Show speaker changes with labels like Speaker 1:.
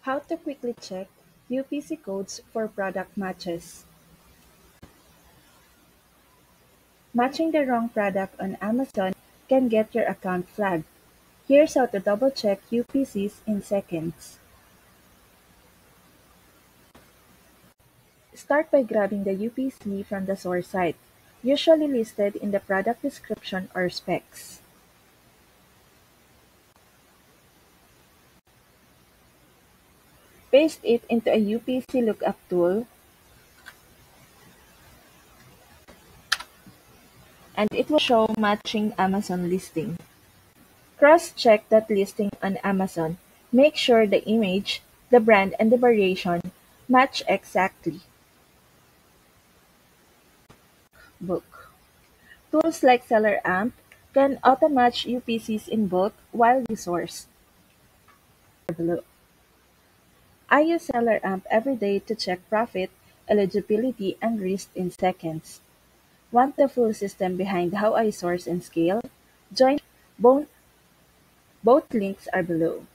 Speaker 1: How to quickly check UPC codes for product matches. Matching the wrong product on Amazon can get your account flagged. Here's how to double-check UPCs in seconds. Start by grabbing the UPC from the source site, usually listed in the product description or specs. Paste it into a UPC lookup tool, and it will show matching Amazon listing. Cross-check that listing on Amazon. Make sure the image, the brand, and the variation match exactly. Book. Tools like SellerAmp can auto-match UPCs in bulk while you source. Below. I use SellerAmp every day to check profit, eligibility, and risk in seconds. Want the full system behind how I source and scale? Join both links are below.